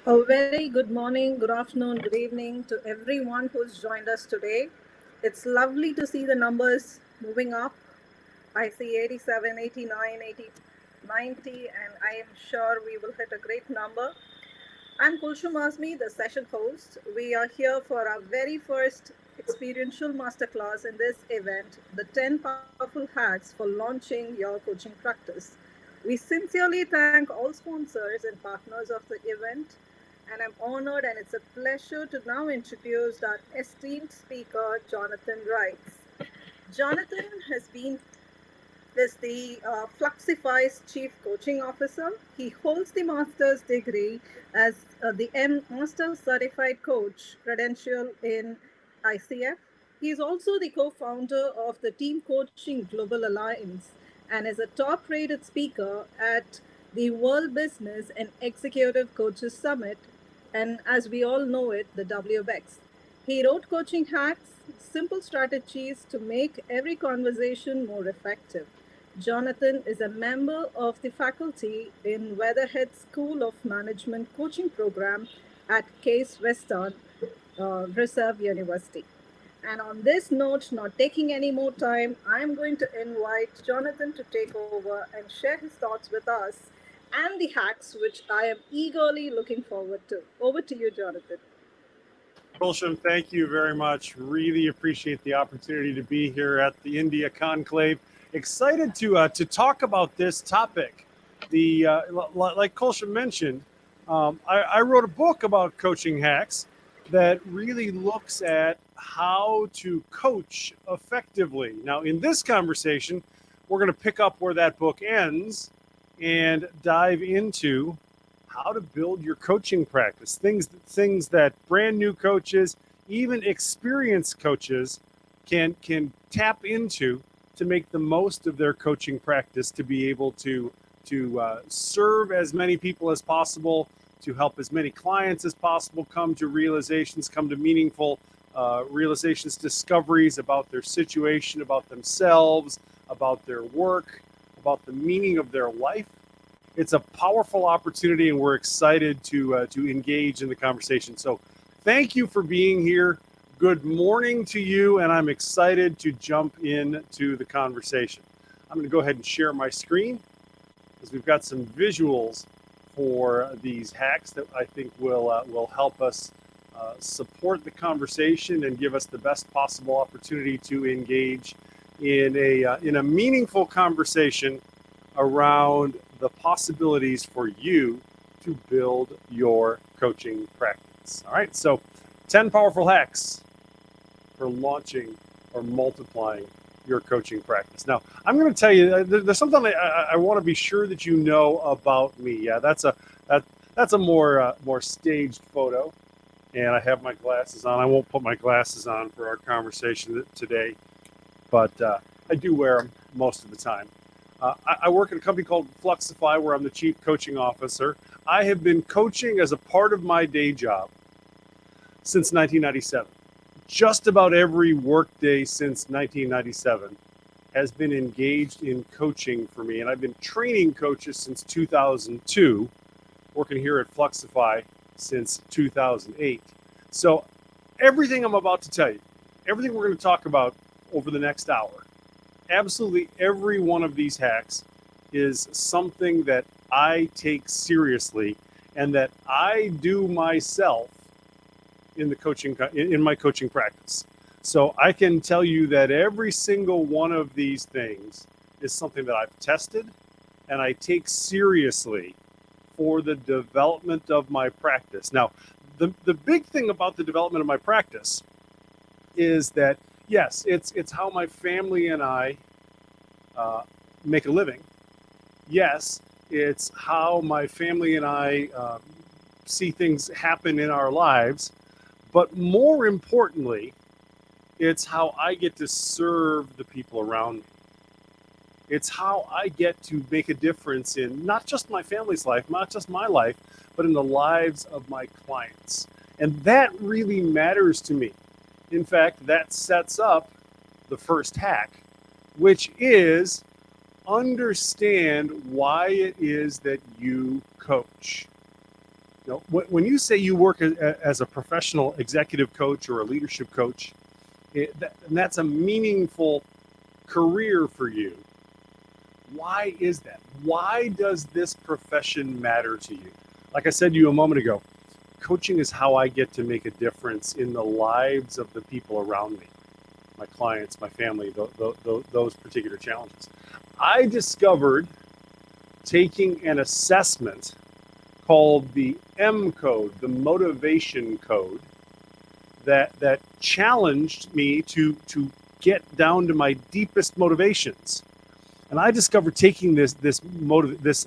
A very good morning, good afternoon, good evening to everyone who's joined us today. It's lovely to see the numbers moving up. I see 87, 89, 80, 90, and I am sure we will hit a great number. I'm Kulshum Azmi, the session host. We are here for our very first experiential masterclass in this event, the 10 powerful hacks for launching your coaching practice. We sincerely thank all sponsors and partners of the event, and I'm honored and it's a pleasure to now introduce our esteemed speaker, Jonathan Rice. Jonathan has been is the Fluxify's Chief Coaching Officer. He holds the master's degree as the Master Certified Coach credential in ICF. He is also the co founder of the Team Coaching Global Alliance and is a top rated speaker at the World Business and Executive Coaches Summit, and as we all know it, the WBEX. He wrote coaching hacks, simple strategies to make every conversation more effective. Jonathan is a member of the faculty in Weatherhead School of Management coaching program at Case Western Reserve University. And on this note, not taking any more time, I'm going to invite Jonathan to take over and share his thoughts with us and the hacks, which I am eagerly looking forward to. Over to you, Jonathan. Kulsham, thank you very much. Really appreciate the opportunity to be here at the India Conclave. Excited to talk about this topic. Like Kulsham mentioned, I wrote a book about coaching hacks that really looks at how to coach effectively. Now, in this conversation, we're going to pick up where that book ends and dive into how to build your coaching practice. Things that brand new coaches, even experienced coaches, can tap into to make the most of their coaching practice, to be able to serve as many people as possible, to help as many clients as possible come to realizations, come to meaningful realizations, discoveries about their situation, about themselves, about their work, about the meaning of their life. It's a powerful opportunity, and we're excited to engage in the conversation. So, thank you for being here. Good morning to you, and I'm excited to jump into the conversation. I'm going to go ahead and share my screen because we've got some visuals for these hacks that I think will help us support the conversation and give us the best possible opportunity to engage in a meaningful conversation around the possibilities for you to build your coaching practice. All right, so 10 powerful hacks for launching or multiplying your coaching practice. Now, I'm going to tell you, there's something I want to be sure that you know about me. Yeah, that's a more staged photo, and I have my glasses on. I won't put my glasses on for our conversation today, but I do wear them most of the time. I work at a company called Fluxify, where I'm the chief coaching officer. I have been coaching as a part of my day job since 1997. Just about every workday since 1997 has been engaged in coaching for me. And I've been training coaches since 2002, working here at Fluxify since 2008. So everything I'm about to tell you, everything we're going to talk about over the next hour, absolutely every one of these hacks is something that I take seriously and that I do myself in my coaching practice. So I can tell you that every single one of these things is something that I've tested and I take seriously for the development of my practice. Now, the big thing about the development of my practice is that, yes, it's how my family and I make a living. Yes, it's how my family and I see things happen in our lives. But more importantly, it's how I get to serve the people around me. It's how I get to make a difference in not just my family's life, not just my life, but in the lives of my clients. And that really matters to me. In fact, that sets up the first hack, which is understand why it is that you coach. When you say you work as a professional executive coach or a leadership coach, and that's a meaningful career for you. Why is that? Why does this profession matter to you? Like I said to you a moment ago, coaching is how I get to make a difference in the lives of the people around me, my clients, my family, those particular challenges. I discovered taking an assessment called the M code, the motivation code, that challenged me to get down to my deepest motivations. And I discovered taking this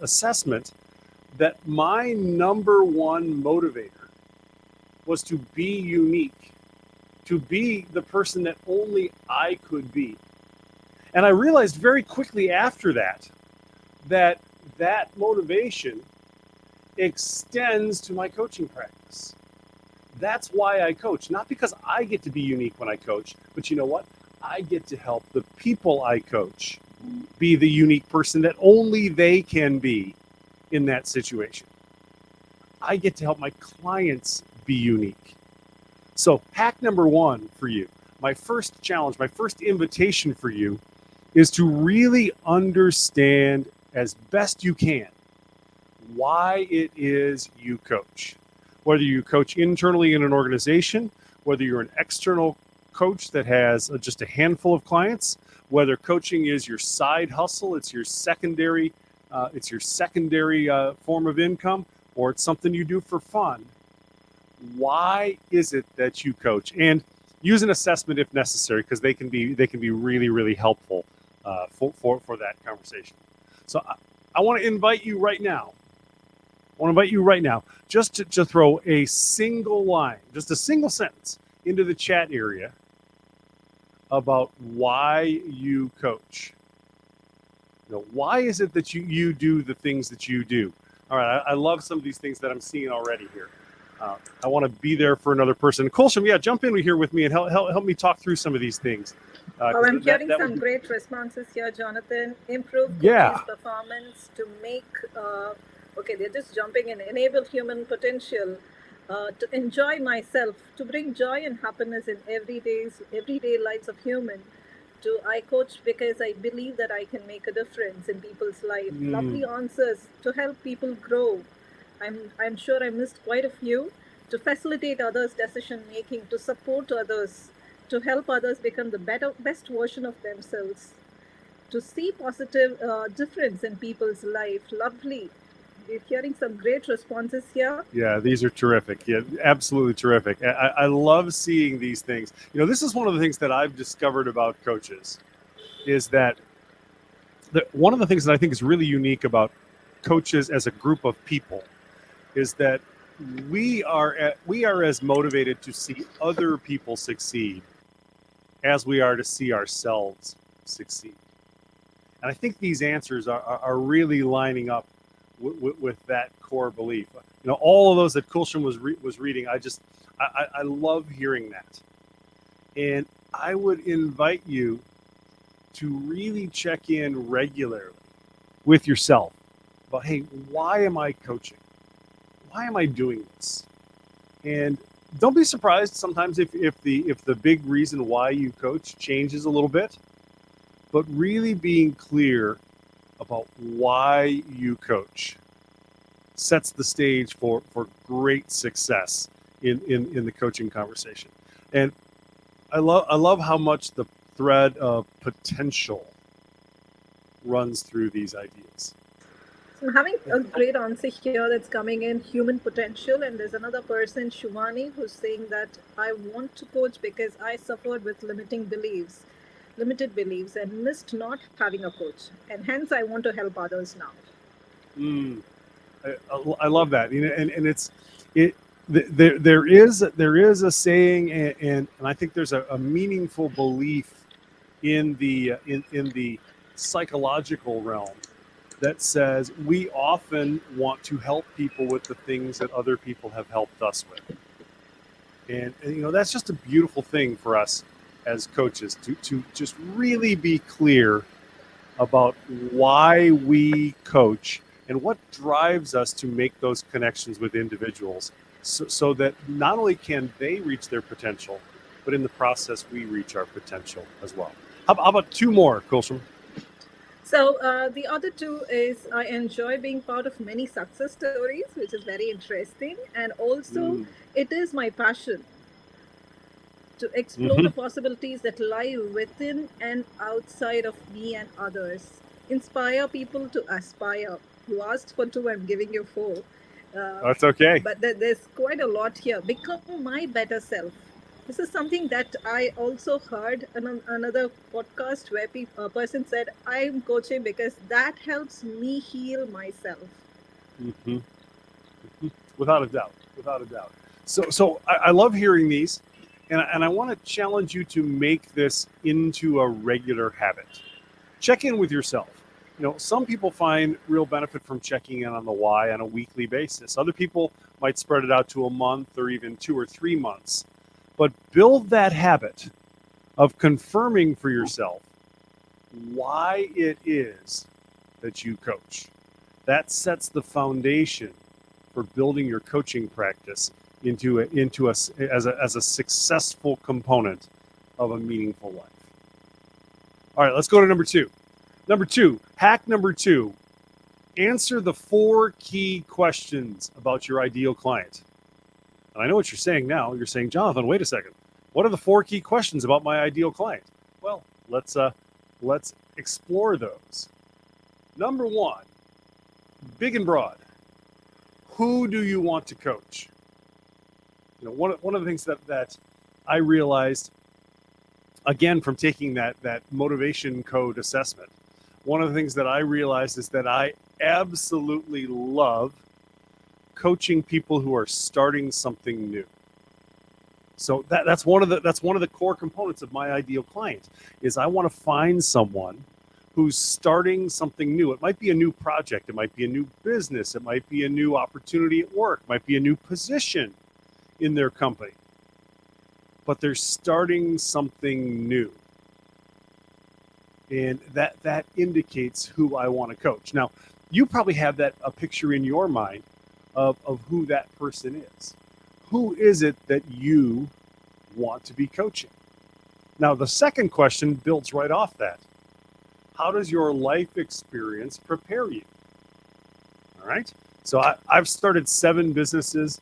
assessment that my number one motivator was to be unique, to be the person that only I could be. And I realized very quickly after that motivation extends to my coaching practice. That's why I coach, not because I get to be unique when I coach, but you know what? I get to help the people I coach be the unique person that only they can be in that situation. I get to help my clients be unique. So hack number one for you, my first challenge, my first invitation for you is to really understand as best you can why it is you coach. Whether you coach internally in an organization, whether you're an external coach that has just a handful of clients, whether coaching is your side hustle, it's your secondary form of income, or it's something you do for fun. Why is it that you coach? And use an assessment if necessary, because they can be really, really helpful for that conversation. So I want to invite you right now. Just to throw a single line, just a single sentence into the chat area about why you coach. Why is it that you do the things that you do? All right, I love some of these things that I'm seeing already here. I want to be there for another person. Kulsham, yeah, jump in here with me and help me talk through some of these things. I'm hearing some great responses here, Jonathan. Improve coaching's performance to make, they're just jumping in, enable human potential, to enjoy myself, to bring joy and happiness in everyday lives of human. I coach because I believe that I can make a difference in people's life. Lovely answers to help people grow. I'm sure I missed quite a few. To facilitate others' decision making, to support others, to help others become the best version of themselves, to see positive difference in people's life. Lovely. We're hearing some great responses here. Yeah, these are terrific. Yeah, absolutely terrific. I love seeing these things. This is one of the things that I've discovered about coaches is that one of the things that I think is really unique about coaches as a group of people is that we are as motivated to see other people succeed as we are to see ourselves succeed. And I think these answers are really lining up with that core belief. All of those that Kulsham was reading, I love hearing that. And I would invite you to really check in regularly with yourself about, hey, why am I coaching? Why am I doing this? And don't be surprised sometimes if the big reason why you coach changes a little bit, but really being clear about why you coach sets the stage for great success in the coaching conversation. And I love how much the thread of potential runs through these ideas. So I'm having a great answer here that's coming in, human potential. And there's another person, Shivani, who's saying that I want to coach because I suffered with limited beliefs, and missed not having a coach. And hence I want to help others now. I love that. There is a saying, and I think there's a meaningful belief in the psychological realm that says we often want to help people with the things that other people have helped us with. And that's just a beautiful thing for us as coaches to just really be clear about why we coach and what drives us to make those connections with individuals so that not only can they reach their potential, but in the process, we reach our potential as well. How about two more, Kulsham? So the other two is I enjoy being part of many success stories, which is very interesting, and also it is my passion to explore Mm-hmm. the possibilities that lie within and outside of me and others. Inspire people to aspire. You asked for two, I'm giving you four. Uh, That's okay. but there's quite a lot here. Become my better self. This is something that I also heard in another podcast where a person said, I'm coaching because that helps me heal myself. Mm-hmm. Without a doubt, without a doubt. So I love hearing these, and I want to challenge you to make this into a regular habit. Check in with yourself. Some people find real benefit from checking in on the why on a weekly basis. Other people might spread it out to a month or even 2 or 3 months. But build that habit of confirming for yourself why it is that you coach. That sets the foundation for building your coaching practice into as a successful component of a meaningful life. All right, let's go to number two. Hack number two, answer the 4 key questions about your ideal client. And I know what you're saying now. You're saying, Jonathan, wait a second. What are the 4 key questions about my ideal client? Well, let's explore those. Number 1, big and broad. Who do you want to coach? One of the things that I realized, again, from taking that motivation code assessment, one of the things that I realized is that I absolutely love coaching people who are starting something new. So that's one of the core components of my ideal client is I want to find someone who's starting something new. It might be a new project, it might be a new business, it might be a new opportunity at work, it might be a new position in their company. But they're starting something new. And that indicates who I want to coach. Now, you probably have a picture in your mind of who that person is. Who is it that you want to be coaching? Now, the second question builds right off that. How does your life experience prepare you? All right. So I've started 7 businesses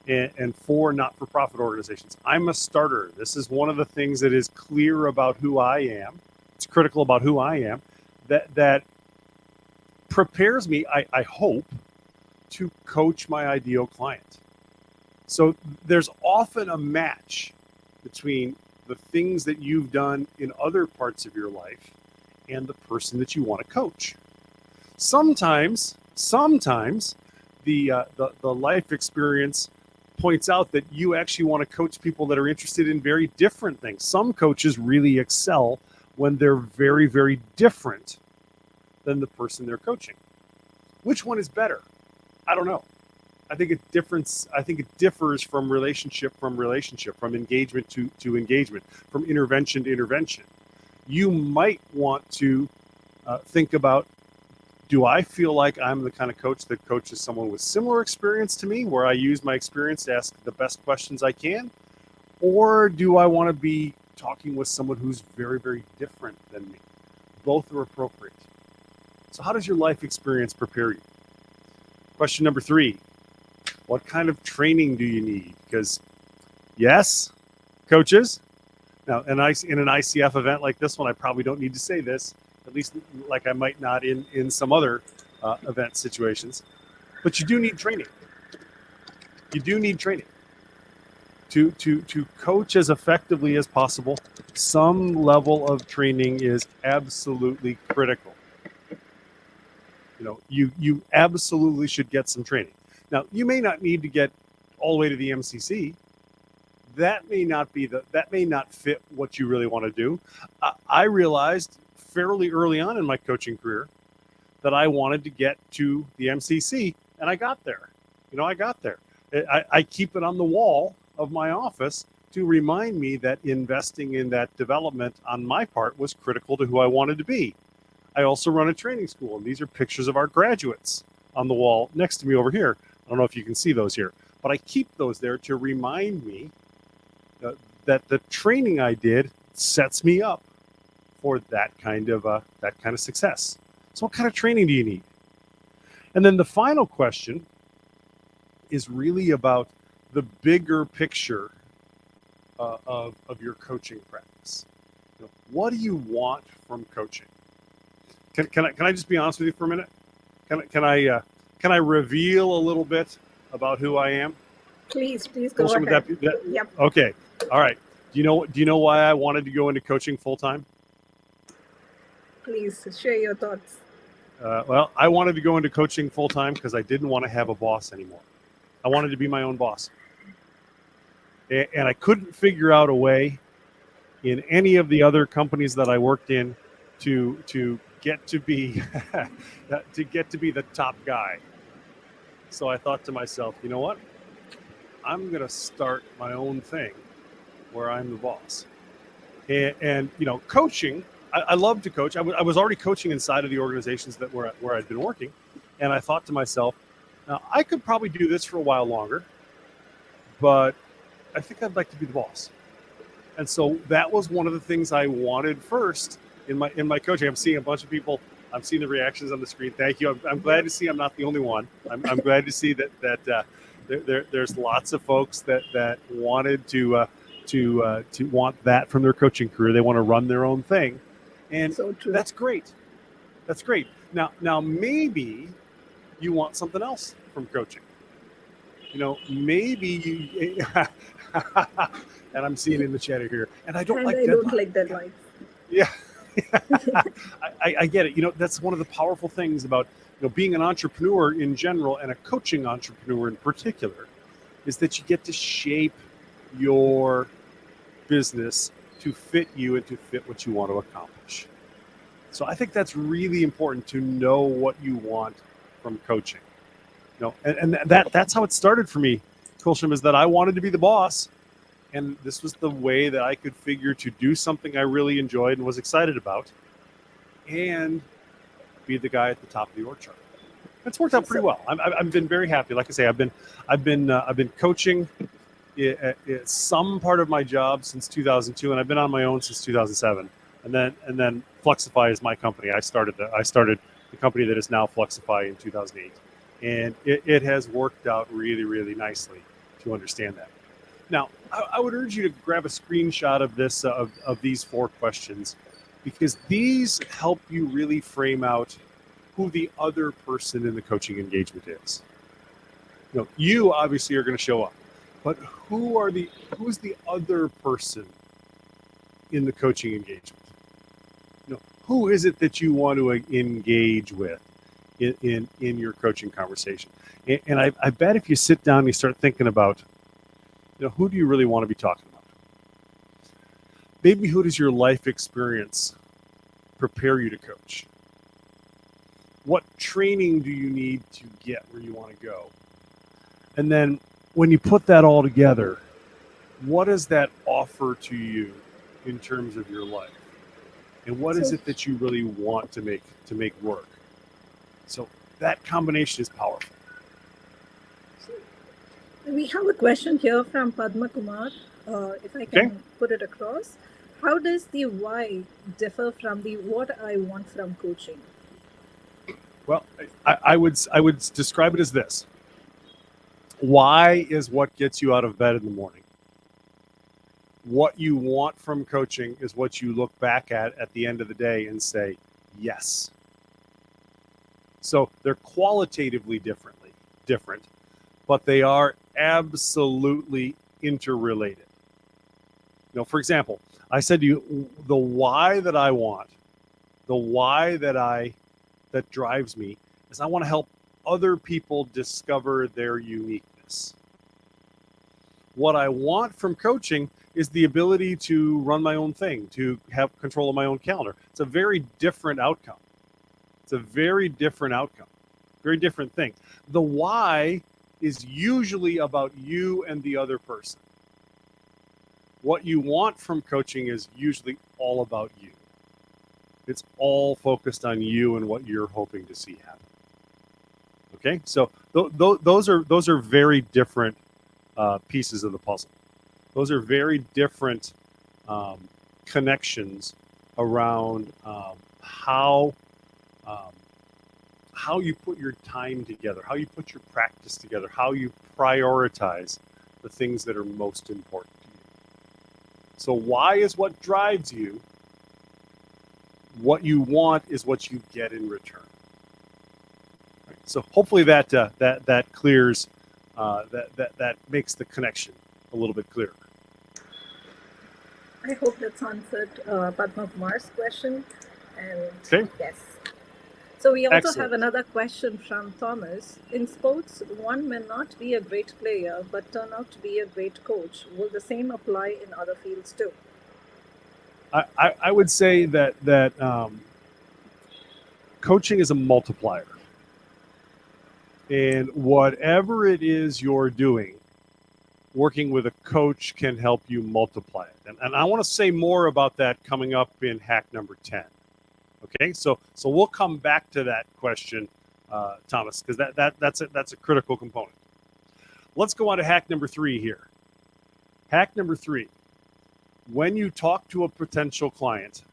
and 4 not-for-profit organizations. I'm a starter. This is one of the things that is clear about who I am. It's critical about who I am. That prepares me, I hope, to coach my ideal client. So there's often a match between the things that you've done in other parts of your life and the person that you want to coach. Sometimes the life experience points out that you actually want to coach people that are interested in very different things. Some coaches really excel when they're very, very different than the person they're coaching. Which one is better? I don't know. I think it differs from relationship, from engagement to engagement, from intervention to intervention. You might want to think about, do I feel like I'm the kind of coach that coaches someone with similar experience to me, where I use my experience to ask the best questions I can? Or do I want to be talking with someone who's very, very different than me? Both are appropriate. So how does your life experience prepare you? Question number 3, what kind of training do you need? Because yes, coaches, now in an ICF event like this one, I probably don't need to say this, at least like I might not in some other event situations, but you do need training. You do need training to coach as effectively as possible. Some level of training is absolutely critical. You absolutely should get some training. Now, you may not need to get all the way to the MCC. That may not fit what you really want to do. I realized fairly early on in my coaching career that I wanted to get to the MCC, and I got there. I got there. I keep it on the wall of my office to remind me that investing in that development on my part was critical to who I wanted to be. I also run a training school, and these are pictures of our graduates on the wall next to me over here. I don't know if you can see those here, but I keep those there to remind me that the training I did sets me up for that kind of success. So what kind of training do you need? And then the final question is really about the bigger picture of your coaching practice. What do you want from coaching? Can I just be honest with you for a minute? Can I reveal a little bit about who I am? Please go ahead. Would that be, Yep. Okay. All right. Do you know why I wanted to go into coaching full time? Please share your thoughts. Well, I wanted to go into coaching full time because I didn't want to have a boss anymore. I wanted to be my own boss. And I couldn't figure out a way in any of the other companies that I worked in to get to be the top guy. So I thought to myself, you know what? I'm going to start my own thing where I'm the boss. And coaching, I love to coach. I was already coaching inside of the organizations where I'd been working. And I thought to myself, now I could probably do this for a while longer, but I think I'd like to be the boss. And so that was one of the things I wanted first in my coaching. I'm seeing a bunch of people. I'm seeing the reactions on the screen. Thank you. I'm glad to see I'm not the only one. I'm glad to see that there's lots of folks that wanted to want that from their coaching career. They want to run their own thing, and So true. that's great. That's great. Now maybe you want something else from coaching. Maybe you. And I'm seeing in the chat here, and I don't like deadlines. Yeah. I get it. That's one of the powerful things about being an entrepreneur in general and a coaching entrepreneur in particular, is that you get to shape your business to fit you and to fit what you want to accomplish. So I think that's really important, to know what you want from coaching. And that's how it started for me, Kulsham, is that I wanted to be the boss. And this was the way that I could figure to do something I really enjoyed and was excited about, and be the guy at the top of the org chart. It's worked out pretty well. I've been very happy. Like I say, I've been coaching some part of my job since 2002, and I've been on my own since 2007. And then Fluxify is my company. I started the company that is now Fluxify in 2008, and it has worked out really, really nicely to understand that. Now, I would urge you to grab a screenshot of this of these 4 questions, because these help you really frame out who the other person in the coaching engagement is. You obviously are going to show up, but who's the other person in the coaching engagement? Who is it that you want to engage with in your coaching conversation? And I bet if you sit down and you start thinking about, who do you really want to be talking about? Maybe who does your life experience prepare you to coach? What training do you need to get where you want to go? And then when you put that all together, what does that offer to you in terms of your life? And what is it that you really want to make work? So that combination is powerful. We have a question here from Padma Kumar. If I can put it across. How does the why differ from the what I want from coaching? Well, I would describe it as this. Why is what gets you out of bed in the morning. What you want from coaching is what you look back at the end of the day and say, yes. So they're qualitatively different, but they are absolutely interrelated. For example, I said to you, the why that I want, the why that drives me, is I want to help other people discover their uniqueness. What I want from coaching is the ability to run my own thing, to have control of my own calendar. It's a very different outcome. Very different thing. The why is usually about you and the other person. What you want from coaching is usually all about you. It's all focused on you and what you're hoping to see happen. Okay, so those are very different pieces of the puzzle. Those are very different connections around how you put your time together, how you put your practice together, how you prioritize the things that are most important to you. So why is what drives you. What you want is what you get in return. Right? So hopefully that clears, that makes the connection a little bit clearer. I hope that's answered Padma Kumar's question. And Okay. yes. So we also Excellent. have another question from Thomas. In sports, one may not be a great player, but turn out to be a great coach. Will the same apply in other fields too? I would say that coaching is a multiplier. And whatever it is you're doing, working with a coach can help you multiply it. And I want to say more about that coming up in hack number 10. Okay, so we'll come back to that question, Thomas, because that's a critical component. Let's go on to hack number 3 here. Hack number 3. When you talk to a potential client,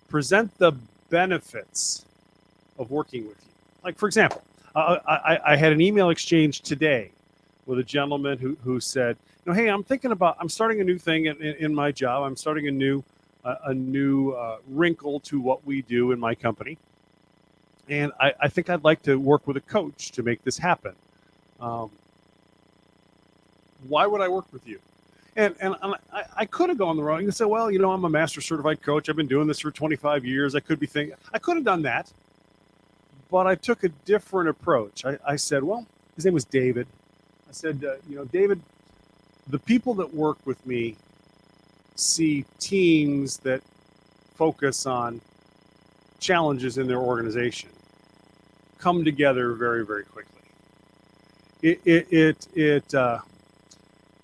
present the benefits of working with you. Like, for example, I had an email exchange today with a gentleman who said, hey, I'm starting a new thing in my job. I'm starting a new wrinkle to what we do in my company. And I think I'd like to work with a coach to make this happen. Why would I work with you? And I could have gone the wrong and said, well, I'm a master certified coach. I've been doing this for 25 years. I could have done that. But I took a different approach. I said, well, his name was David. I said, David, the people that work with me see teams that focus on challenges in their organization come together very, very quickly.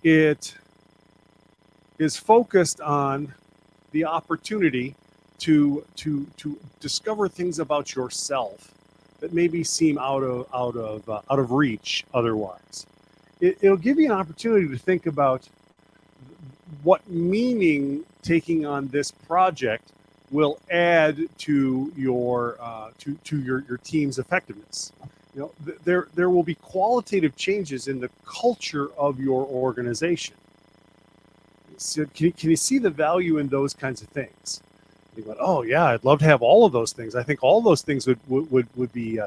It is focused on the opportunity to discover things about yourself that maybe seem out of reach otherwise. It'll give you an opportunity to think about what meaning taking on this project will add to your team's effectiveness. There will be qualitative changes in the culture of your organization. So can you see the value in those kinds of things? You go, oh yeah, I'd love to have all of those things. I think all of those things would be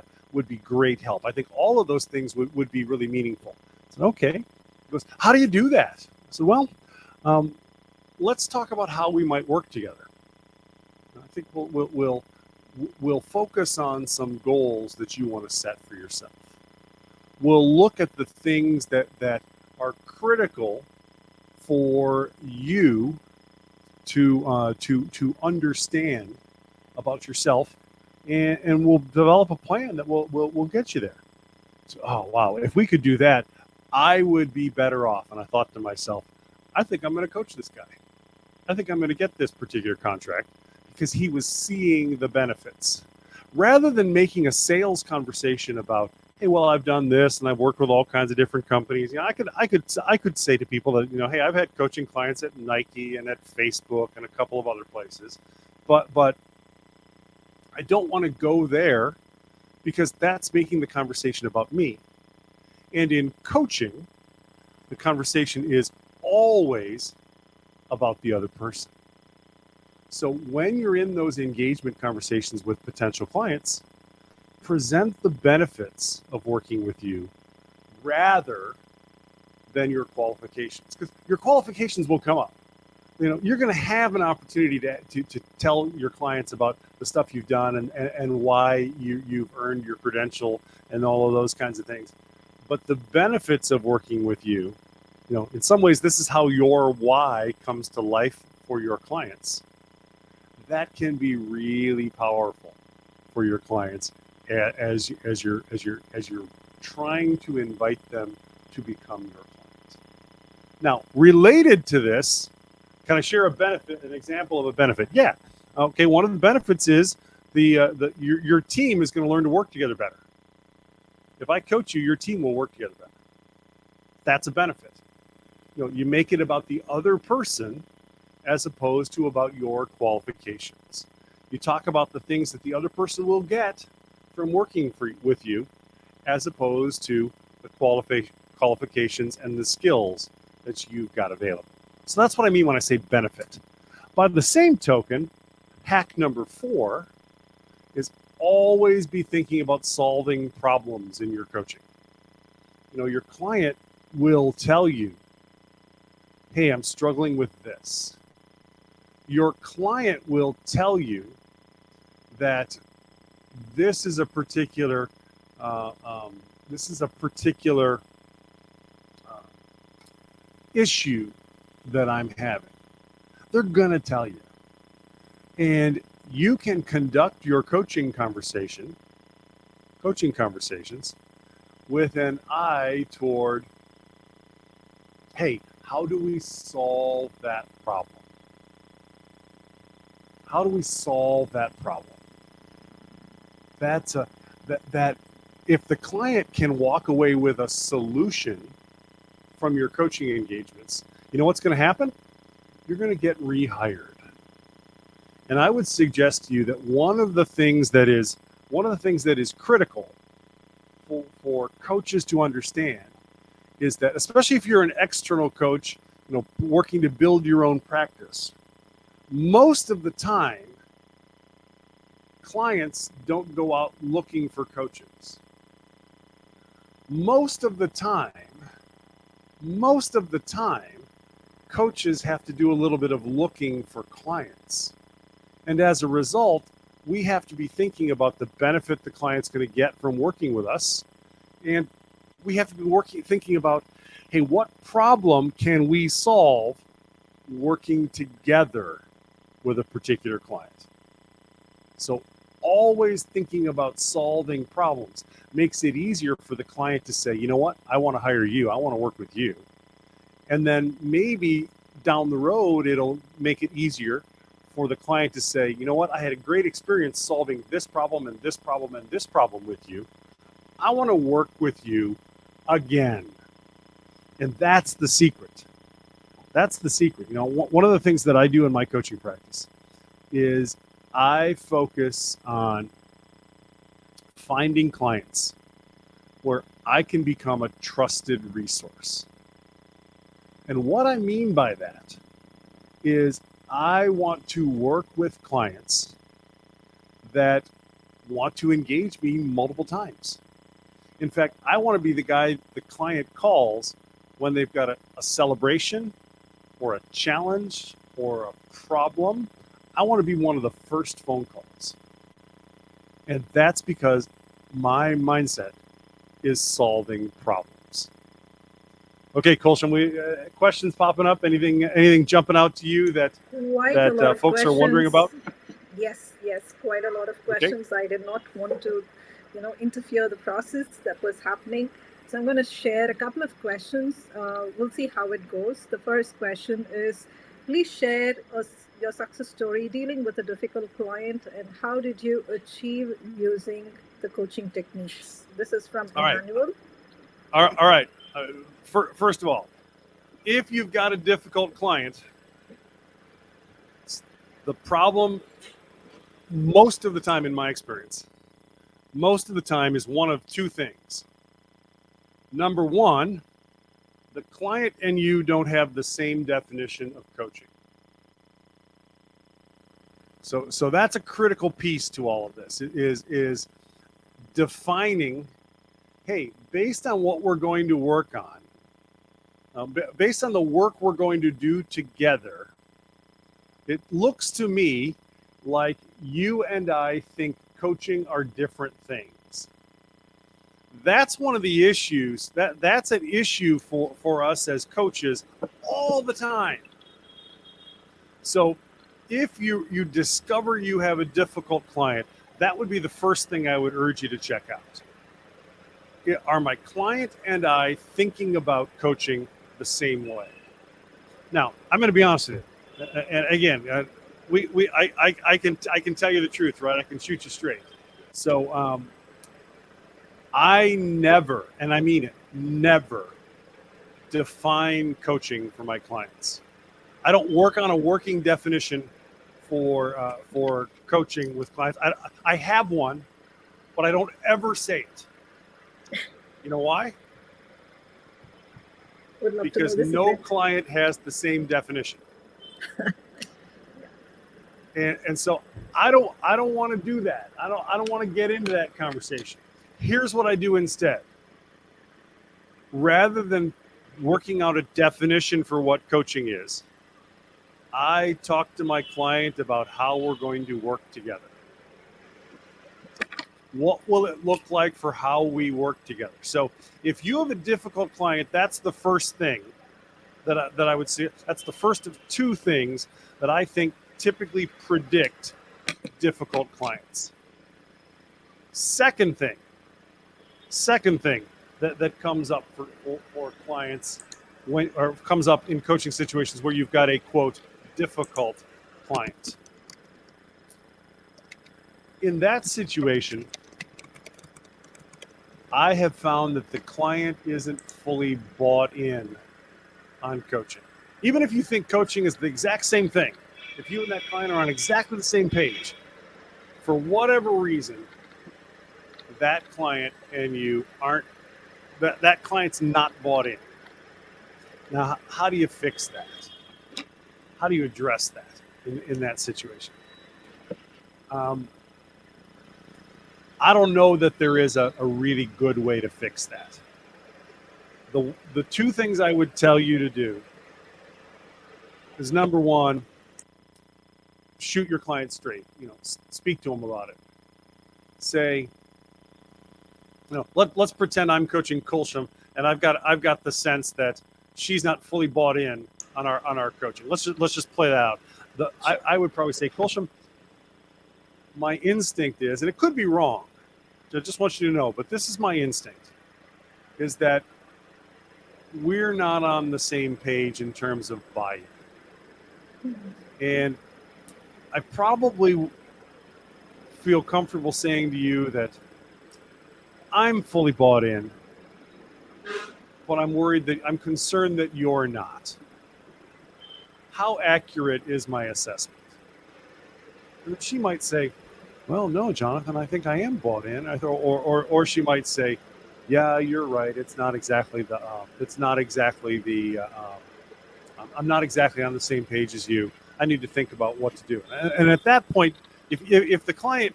great help. I think all of those things would be really meaningful. So, okay. He goes, how do you do that? So, well, let's talk about how we might work together. I think we'll focus on some goals that you want to set for yourself. We'll look at the things that are critical for you to understand about yourself, and we'll develop a plan that will get you there. So, oh wow, if we could do that, I would be better off. And I thought to myself, I think I'm going to coach this guy. I think I'm going to get this particular contract, because he was seeing the benefits. Rather than making a sales conversation about, hey, well, I've done this and I've worked with all kinds of different companies. I could say to people that, hey, I've had coaching clients at Nike and at Facebook and a couple of other places, but I don't want to go there, because that's making the conversation about me. And in coaching, the conversation is always about the other person. So when you're in those engagement conversations with potential clients, present the benefits of working with you rather than your qualifications, because your qualifications will come up. You're going to have an opportunity to tell your clients about the stuff you've done and why you've earned your credential and all of those kinds of things. But the benefits of working with you, in some ways, this is how your why comes to life for your clients. That can be really powerful for your clients as you're trying to invite them to become your client. Now, related to this, can I share an example of a benefit? Yeah. Okay. One of the benefits is your team is going to learn to work together better. If I coach you, your team will work together better. That's a benefit. You make it about the other person as opposed to about your qualifications. You talk about the things that the other person will get from working with you as opposed to the qualifications and the skills that you've got available. So that's what I mean when I say benefit. By the same token, hack number 4 is always be thinking about solving problems in your coaching. Your client will tell you, hey, I'm struggling with this. Your client will tell you that this is a particular issue that I'm having. They're gonna tell you, and you can conduct your coaching conversations with an eye toward, hey, how do we solve that problem? How do we solve that problem? That if the client can walk away with a solution from your coaching engagements, you know what's going to happen? You're going to get rehired. And I would suggest to you that one of the things that is critical for coaches to understand is that, especially if you're an external coach, working to build your own practice, most of the time, clients don't go out looking for coaches. Most of the time, coaches have to do a little bit of looking for clients. And as a result, we have to be thinking about the benefit the client's going to get from working with us. And we have to be thinking about, hey, what problem can we solve working together with a particular client? So always thinking about solving problems makes it easier for the client to say, you know what, I want to hire you. I want to work with you. And then maybe down the road, it'll make it easier for the client to say, you know what, I had a great experience solving this problem and this problem and this problem with you. I want to work with you again. And that's the secret. That's the secret. One of the things that I do in my coaching practice is I focus on finding clients where I can become a trusted resource. And what I mean by that is I want to work with clients that want to engage me multiple times. In fact, I want to be the guy the client calls when they've got a celebration or a challenge or a problem. I want to be one of the first phone calls. And that's because my mindset is solving problems. Okay, Kulshan, questions popping up? Anything jumping out to you that folks are wondering about? Yes, quite a lot of questions. Okay. I did not want to, interfere the process that was happening. So I'm going to share a couple of questions. We'll see how it goes. The first question is, please share your success story dealing with a difficult client and how did you achieve using the coaching techniques? This is from Emmanuel. All right. First of all, if you've got a difficult client, the problem, most of the time in my experience, is one of two things. Number one, the client and you don't have the same definition of coaching. So that's a critical piece to all of this, is defining, hey, based on what we're going to work on, based on the work we're going to do together, it looks to me like you and I think coaching are different things. That's one of the issues. That's an issue for us as coaches all the time. So if you discover you have a difficult client, that would be the first thing I would urge you to check out. Are my client and I thinking about coaching the same way? Now, I'm going to be honest with you. And again, I can tell you the truth, right? I can shoot you straight. So I never, and I mean it, never define coaching for my clients. I don't work on a working definition for coaching with clients. I have one, but I don't ever say it. You know why? Would love Because to know the no secret. client has the same definition. And so I don't want to do that. I don't want to get into that conversation. Here's what I do instead. Rather than working out a definition for what coaching is, I talk to my client about how we're going to work together. What will it look like for how we work together? So if you have a difficult client, that's the first thing that I would say. That's the first of two things that I think typically predict difficult clients. Second thing that comes up for clients or comes up in coaching situations where you've got a quote difficult client. In that situation, I have found that the client isn't fully bought in on coaching. Even if you think coaching is the exact same thing, if you and that client are on exactly the same page, for whatever reason, that client and you aren't, that client's not bought in. Now, how do you fix that? How do you address that in that situation? I don't know that there is a really good way to fix that. The two things I would tell you to do is, number one, shoot your client straight. Speak to them about it. Say, let's pretend I'm coaching Kulsham, and I've got the sense that she's not fully bought in on our coaching. Let's just play that out. I would probably say, Kulsham, my instinct is, and it could be wrong, I just want you to know, but this is my instinct, is that we're not on the same page in terms of buy-in. And I probably feel comfortable saying to you that I'm fully bought in, but I'm concerned that you're not. How accurate is my assessment? And she might say, well, no, Jonathan, I think I am bought in. Or she might say, yeah, you're right. It's not exactly I'm not exactly on the same page as you. I need to think about what to do. And at that point, if the client,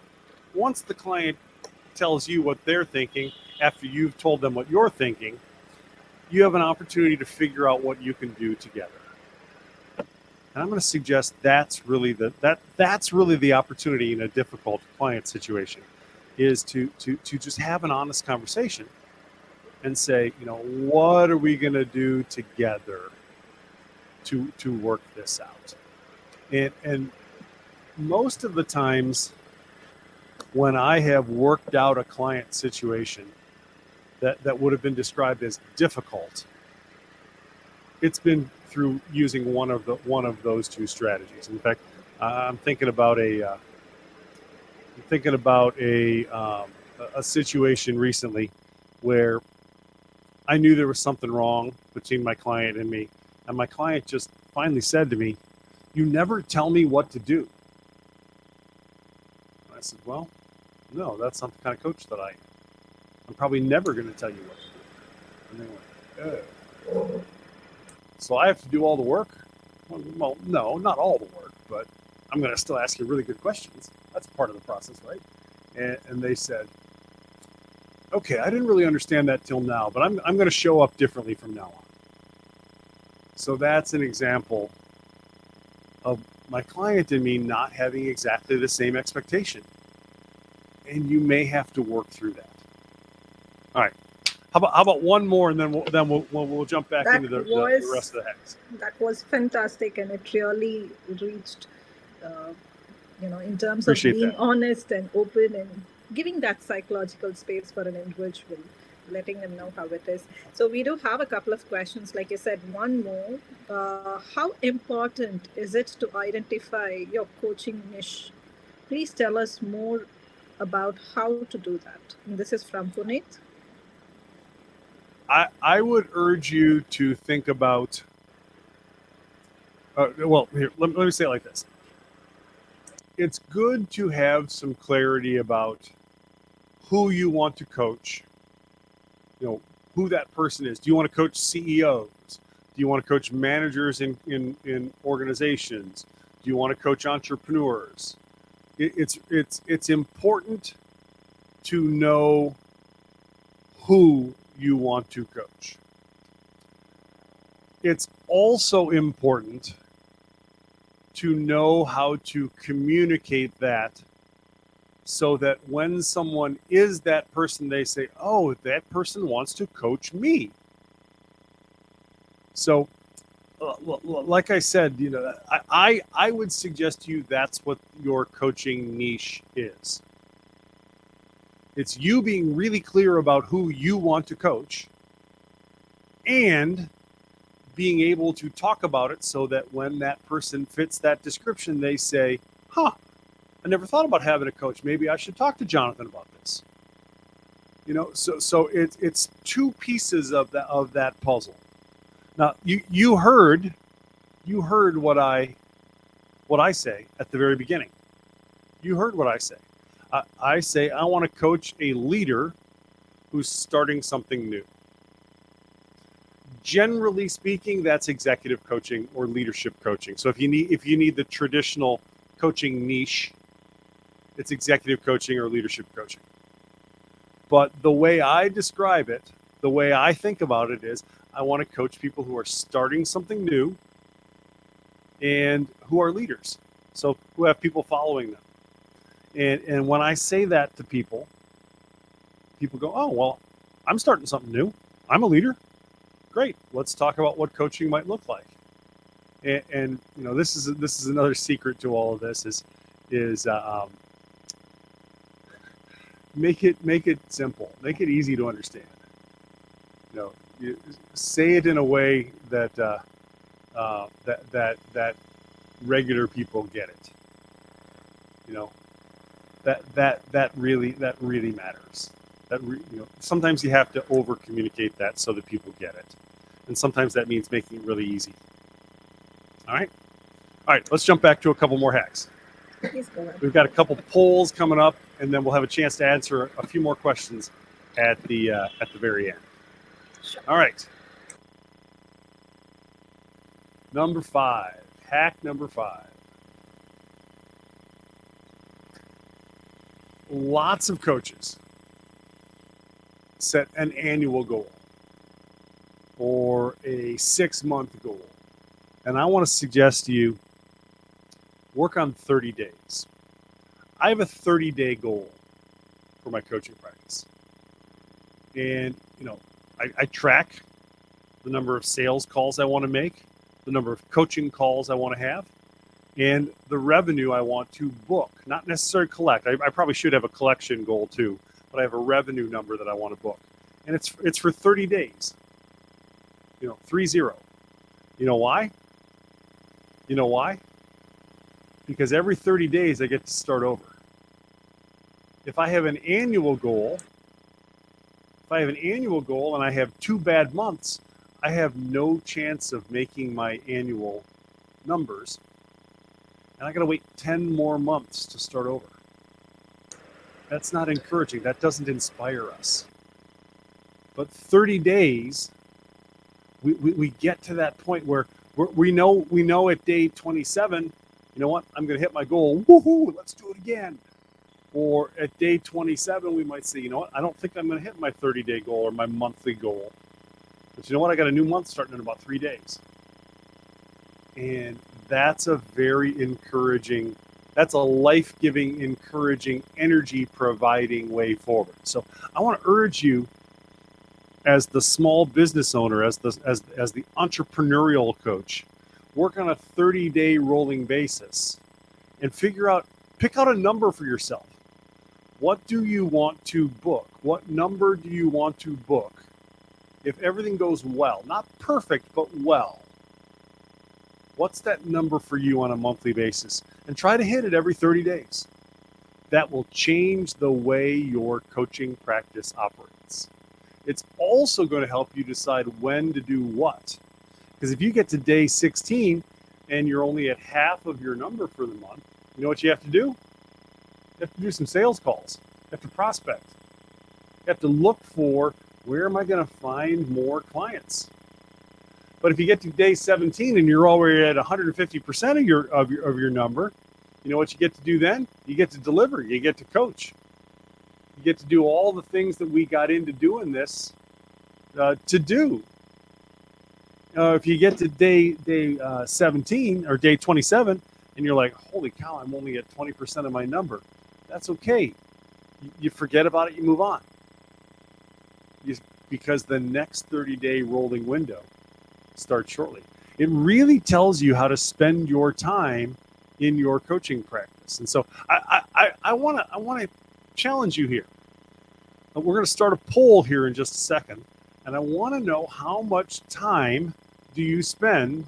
once the client tells you what they're thinking after you've told them what you're thinking, you have an opportunity to figure out what you can do together. And I'm going to suggest that's really the opportunity in a difficult client situation, is to just have an honest conversation and say, what are we going to do together to work this out? And most of the times when I have worked out a client situation that would have been described as difficult, it's been through using one of those two strategies. In fact, I'm thinking about a situation recently where I knew there was something wrong between my client and me, and my client just finally said to me, "You never tell me what to do." And I said, "Well, no, that's not the kind of coach that I am. I'm probably never going to tell you what to do." And they went, "Oh. So I have to do all the work?" Well, no, not all the work, but I'm going to still ask you really good questions. That's part of the process, right? And they said, "Okay, I didn't really understand that till now, but I'm going to show up differently from now on." So that's an example of my client and me not having exactly the same expectation. And you may have to work through that. All right. How about one more, and then we'll jump back into the rest of the hacks. That was fantastic, and it really reached, in terms Appreciate of being that. honest and open and giving that psychological space for an individual, letting them know how it is. So we do have a couple of questions. Like you said, one more. How important is it to identify your coaching niche? Please tell us more about how to do that. And this is from Puneet. I would urge you to think about, well, here, let me say it like this. It's good to have some clarity about who you want to coach, who that person is. Do you want to coach CEOs? Do you want to coach managers in organizations? Do you want to coach entrepreneurs? It's important to know who you want to coach. It's also important to know how to communicate that so that when someone is that person, they say, oh, that person wants to coach me. So, like I said, I would suggest to you that's what your coaching niche is. It's you being really clear about who you want to coach and being able to talk about it so that when that person fits that description, they say, huh, I never thought about having a coach. Maybe I should talk to Jonathan about this. So it's two pieces of that puzzle. Now you heard what I say at the very beginning. You heard what I say. I say I want to coach a leader who's starting something new. Generally speaking, that's executive coaching or leadership coaching. So if you need the traditional coaching niche, it's executive coaching or leadership coaching. But the way I describe it, the way I think about it is I want to coach people who are starting something new and who are leaders. So who have people following them. And when I say that to people go, oh, well, I'm starting something new. I'm a leader. Great. Let's talk about what coaching might look like. And this is another secret to all of this is make it simple, make it easy to understand. You say it in a way that that regular people get it. That really matters. Sometimes you have to over communicate that so that people get it, and sometimes that means making it really easy. All right, let's jump back to a couple more hacks. We've got a couple polls coming up, and then we'll have a chance to answer a few more questions at the very end. Sure. All right. Number 5, hack number 5. Lots of coaches set an annual goal or a 6-month goal. And I want to suggest to you, work on 30 days. I have a 30-day goal for my coaching practice. And, I track the number of sales calls I want to make, the number of coaching calls I want to have, and the revenue I want to book, not necessarily collect. I probably should have a collection goal too, but I have a revenue number that I want to book. And it's for 30 days. 30. You know why? Because every 30 days I get to start over. If I have an annual goal and I have 2 bad months, I have no chance of making my annual numbers. And I got to wait 10 more months to start over. That's not encouraging. That doesn't inspire us. But 30 days, we get to that point where we know at day 27, you know what? I'm going to hit my goal. Woohoo! Let's do it again. Or at day 27, we might say, you know what? I don't think I'm going to hit my 30-day goal or my monthly goal. But you know what? I got a new month starting in about 3 days. And that's a very encouraging, that's a life-giving, encouraging, energy-providing way forward. So I want to urge you, as the small business owner, as the entrepreneurial coach, work on a 30-day rolling basis and pick out a number for yourself. What do you want to book? What number do you want to book? If everything goes well, not perfect, but well, what's that number for you on a monthly basis? And try to hit it every 30 days. That will change the way your coaching practice operates. it's also going to help you decide when to do what. Because if you get to day 16 and you're only at half of your number for the month, you know what you have to do? You have to do some sales calls. You have to prospect. You have to look for, where am I going to find more clients? But if you get to day 17 and you're already at 150% of your number, you know what you get to do then? You get to deliver. You get to coach. You get to do all the things that we got into doing this to do. If you get to day 17 or day 27 and you're like, holy cow, I'm only at 20% of my number, that's okay. You forget about it, you move on. Because the next 30-day rolling window starts shortly. It really tells you how to spend your time in your coaching practice. And so I want to challenge you here. We're going to start a poll here in just a second, and I want to know, how much time do you spend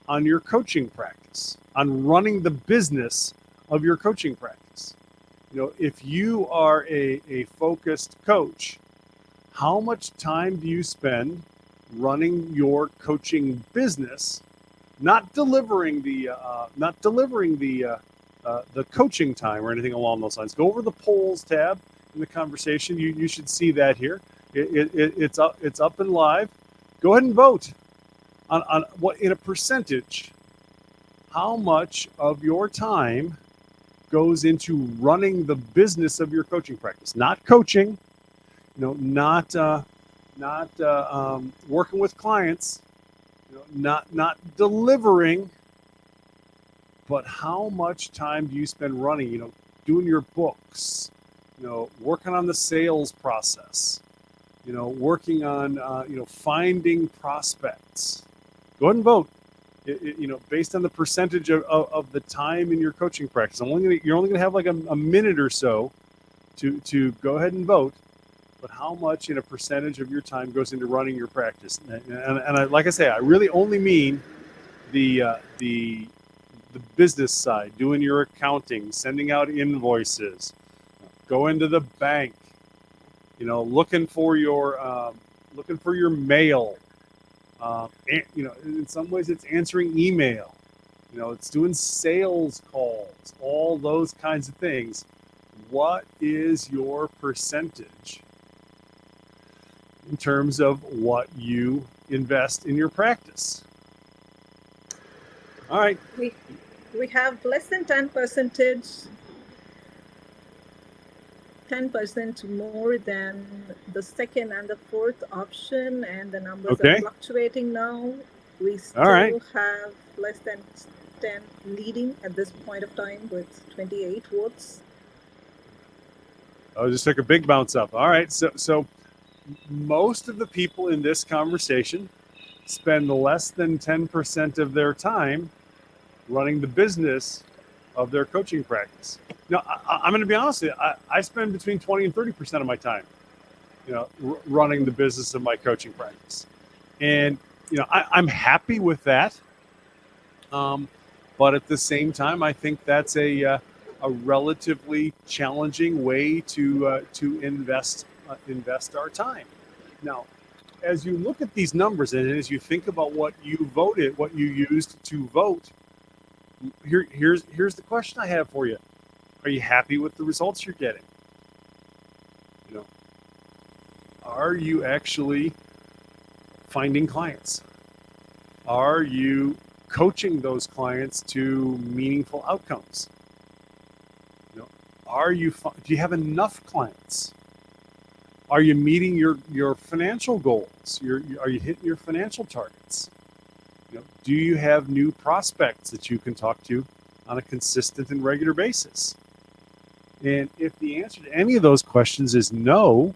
on your coaching practice, on running the business of your coaching practice? You know, if you are a focused coach, how much time do you spend running your coaching business, not delivering the coaching time or anything along those lines? Go over the polls tab in the conversation. You should see that here. It's up and live. Go ahead and vote on what, in a percentage, how much of your time goes into running the business of your coaching practice, not coaching, not working with clients, not delivering, but how much time do you spend running, doing your books, working on the sales process, working on, finding prospects. Go ahead and vote. Based on the percentage of the time in your coaching practice. You're only gonna have like a minute or so to go ahead and vote. But how much in a percentage of your time goes into running your practice? And I, like I say, I really only mean the business side, doing your accounting, sending out invoices, go into the bank, looking for your mail. In some ways it's answering email, it's doing sales calls, all those kinds of things. What is your percentage in terms of what you invest in your practice? All right. We have less than 10%, 10% more than the second and the fourth option, and the numbers are fluctuating now. We still have less than 10 leading at this point of time with 28 votes. Oh, just took a big bounce up. All right. So most of the people in this conversation spend less than 10% of their time running the business of their coaching practice. Now, I'm going to be honest with you. I spend between 20 and 30% of my time, running the business of my coaching practice. And, I'm happy with that. But at the same time, I think that's a relatively challenging way to invest our time. Now, as you look at these numbers and as you think about what you voted, what you used to vote, here's the question I have for you. Are you happy with the results you're getting? Are you actually finding clients? Are you coaching those clients to meaningful outcomes? Do you have enough clients? Are you meeting your financial goals? Are you hitting your financial targets? Do you have new prospects that you can talk to on a consistent and regular basis? And if the answer to any of those questions is no,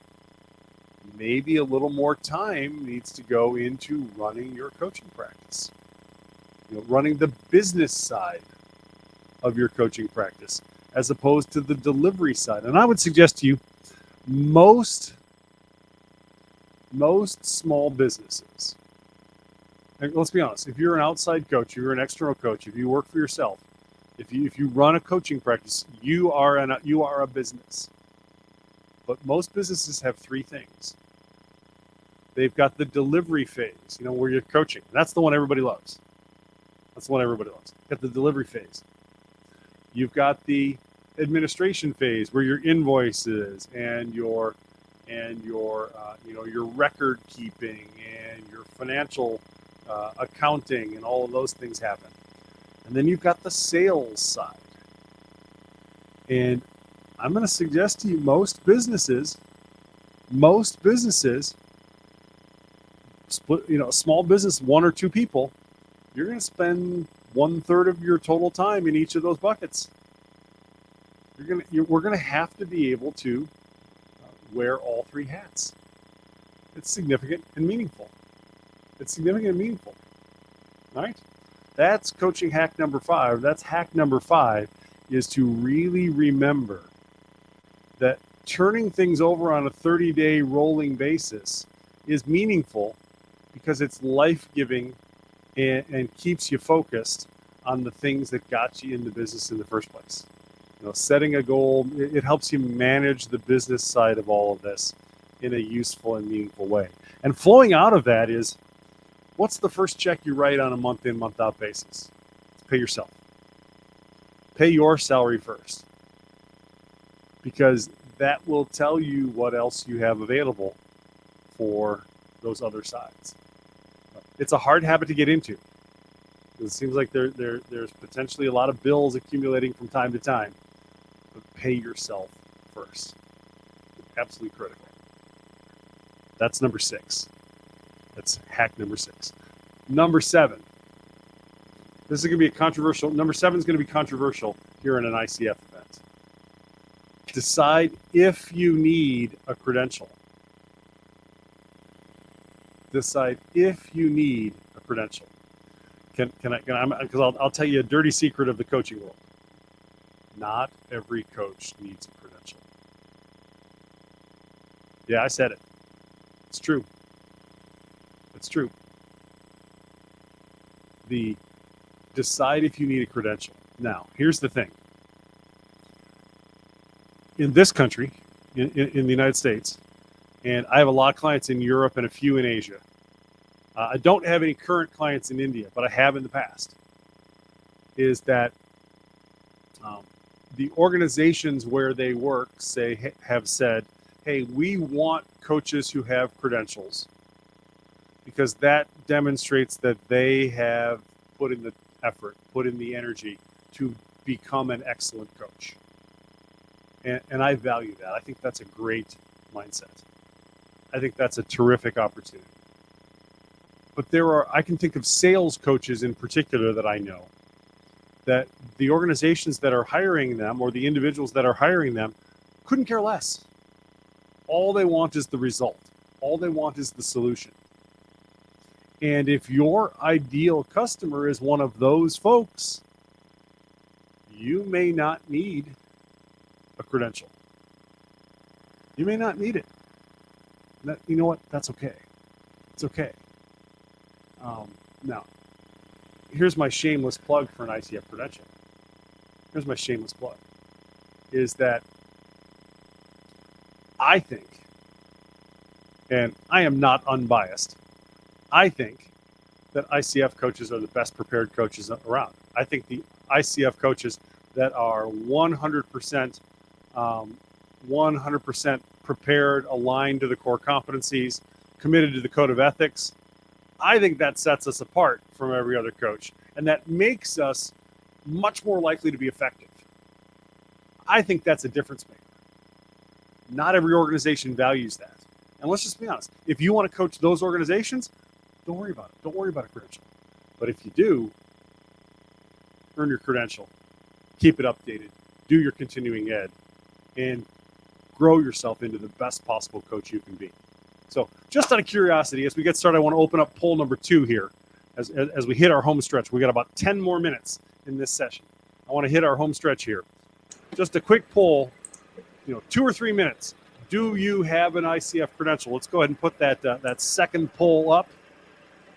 maybe a little more time needs to go into running your coaching practice. Running the business side of your coaching practice as opposed to the delivery side. And I would suggest to you, most small businesses, and let's be honest, if you're an outside coach, you're an external coach, if you work for yourself, if you run a coaching practice, you are a business. But most businesses have three things. They've got the delivery phase, where you're coaching. That's the one everybody loves. That's the one everybody loves. Got the delivery phase. You've got the administration phase where your invoices and your record keeping and your financial accounting and all of those things happen. And then you've got the sales side. And I'm going to suggest to you, most businesses split, a small business, 1 or 2 people, you're going to spend 1/3 of your total time in each of those buckets. We're going to have to be able to wear all 3 hats. It's significant and meaningful. All right? That's coaching hack number 5. That's hack number 5, is to really remember that turning things over on a 30-day rolling basis is meaningful because it's life-giving and keeps you focused on the things that got you in the business in the first place. Setting a goal, it helps you manage the business side of all of this in a useful and meaningful way. And flowing out of that is, what's the first check you write on a month-in, month-out basis? Pay yourself. Pay your salary first, because that will tell you what else you have available for those other sides. It's a hard habit to get into. It seems like there's potentially a lot of bills accumulating from time to time, but pay yourself first. It's absolutely critical. That's number 6. That's hack number 6. Number 7. This is going to be a controversial. Number 7 is going to be controversial here in an ICF event. Decide if you need a credential. Decide if you need a credential. Because I'll tell you a dirty secret of the coaching world. Not every coach needs a credential. Yeah, I said it. It's true. It's true. Decide if you need a credential. Now, here's the thing. In this country, in the United States, and I have a lot of clients in Europe and a few in Asia. I don't have any current clients in India, but I have in the past. Is that the organizations where they work have said, hey, we want coaches who have credentials, because that demonstrates that they have put in the effort, put in the energy to become an excellent coach. And I value that. I think that's a great mindset. I think that's a terrific opportunity. But I can think of sales coaches in particular that I know, that the organizations that are hiring them, or the individuals that are hiring them, couldn't care less. All they want is the result. All they want is the solution. And if your ideal customer is one of those folks, you may not need a credential. You may not need it. You know what? That's okay. It's okay. Now, here's my shameless plug for an ICF credential. Here's my shameless plug. Is that I think, and I am not unbiased, I think that ICF coaches are the best prepared coaches around. I think the ICF coaches that are 100% prepared, aligned to the core competencies, committed to the code of ethics, I think that sets us apart from every other coach, and that makes us much more likely to be effective. I think that's a difference maker. Not every organization values that. And let's just be honest. If you want to coach those organizations, don't worry about it. Don't worry about a credential. But if you do, earn your credential, keep it updated, do your continuing ed, and grow yourself into the best possible coach you can be. So just out of curiosity, as we get started, I want to open up poll number 2 here. As we hit our home stretch, we got about 10 more minutes in this session. I want to hit our home stretch here. Just a quick poll, 2 or 3 minutes. Do you have an ICF credential? Let's go ahead and put that second poll up.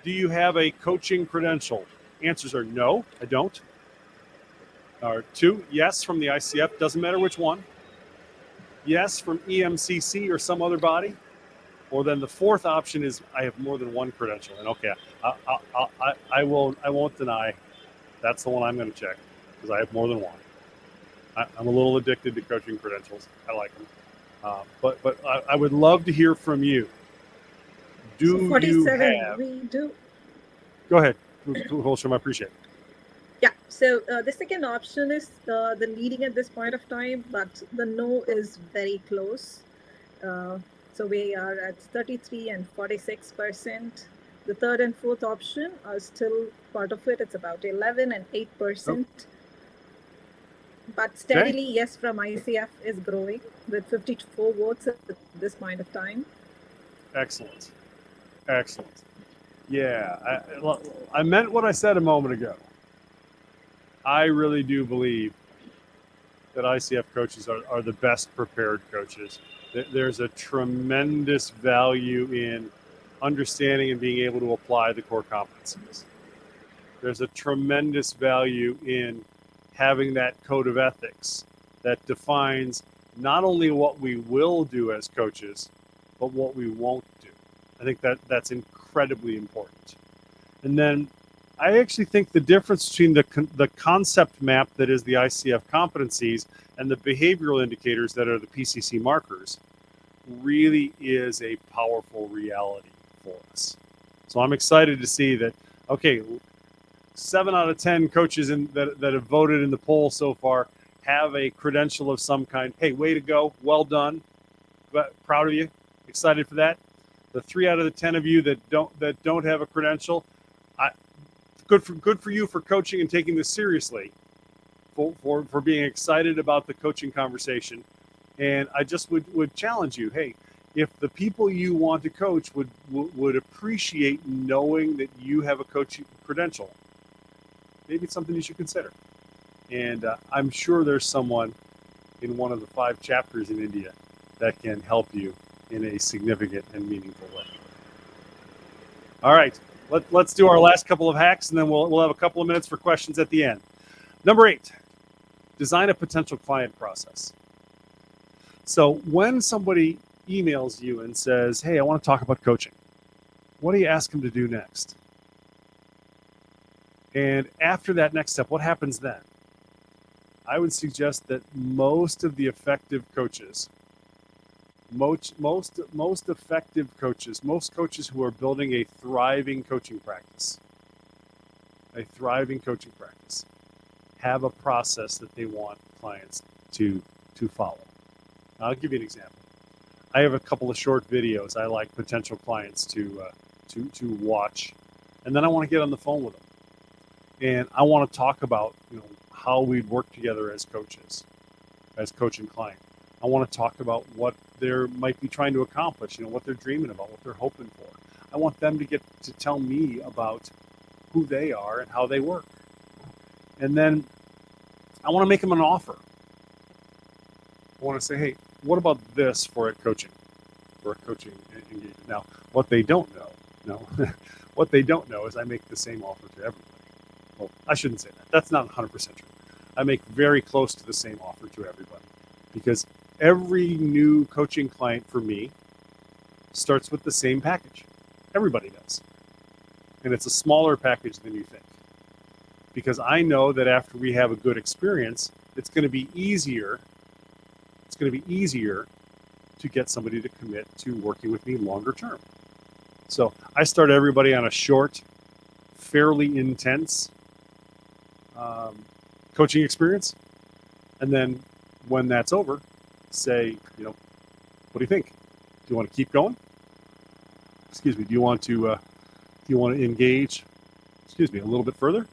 Do you have a coaching credential? Answers are no, I don't. Or 2, yes from the ICF, doesn't matter which one. Yes from EMCC or some other body. Or then the fourth option is I have more than one credential. And okay, I won't deny that's the one I'm going to check because I have more than one. I'm a little addicted to coaching credentials. I like them. But I would love to hear from you. So Do you 47, have? we do. Go ahead, Holstrom. I appreciate it. Yeah, so the second option is the leading at this point of time, but the no is very close. So we are at 33 and 46%. The third and fourth option are still part of it. It's about 11 and 8%. But steadily, yes, from ICF is growing with 54 votes at this point of time. Excellent. Excellent. Yeah, I meant what I said a moment ago. I really do believe that ICF coaches are the best prepared coaches. There's a tremendous value in understanding and being able to apply the core competencies. There's a tremendous value in having that code of ethics that defines not only what we will do as coaches, but what we won't do. I think that's incredibly important. And then I actually think the difference between the concept map that is the ICF competencies and the behavioral indicators that are the PCC markers really is a powerful reality for us. So I'm excited to see that, okay, 7 out of 10 coaches that have voted in the poll so far have a credential of some kind. Hey, way to go. Well done. Proud of you. Excited for that. The 3 out of the 10 of you that don't have a credential, good for you for coaching and taking this seriously, for being excited about the coaching conversation. And I just would challenge you, hey, if the people you want to coach would appreciate knowing that you have a coaching credential, maybe it's something you should consider. And I'm sure there's someone in one of the 5 chapters in India that can help you in a significant and meaningful way. All right, let's do our last couple of hacks, and then we'll have a couple of minutes for questions at the end. Number 8, design a potential client process. So when somebody emails you and says, hey, I want to talk about coaching, what do you ask them to do next? And after that next step, what happens then? I would suggest that most of the effective coaches, most effective coaches, most coaches who are building a thriving coaching practice, have a process that they want clients to follow. I'll give you an example. I have a couple of short videos I like potential clients to watch, and then I want to get on the phone with them, and I want to talk about how we work together as coaches, as coach and client. I want to talk about what they might be trying to accomplish, what they're dreaming about, what they're hoping for. I want them to get to tell me about who they are and how they work, and then I want to make them an offer. I want to say, hey, what about this for a coaching engagement? Now, what they don't know is I make the same offer to everybody. Well, I shouldn't say that. That's not 100% true. I make very close to the same offer to everybody, because every new coaching client for me starts with the same package. Everybody does. And it's a smaller package than you think, because I know that after we have a good experience, it's going to be easier to get somebody to commit to working with me longer term. So I start everybody on a short, fairly intense coaching experience, and then when that's over, say, what do you think? Do you want to keep going? Excuse me. Do you want to engage? Excuse me, a little bit further,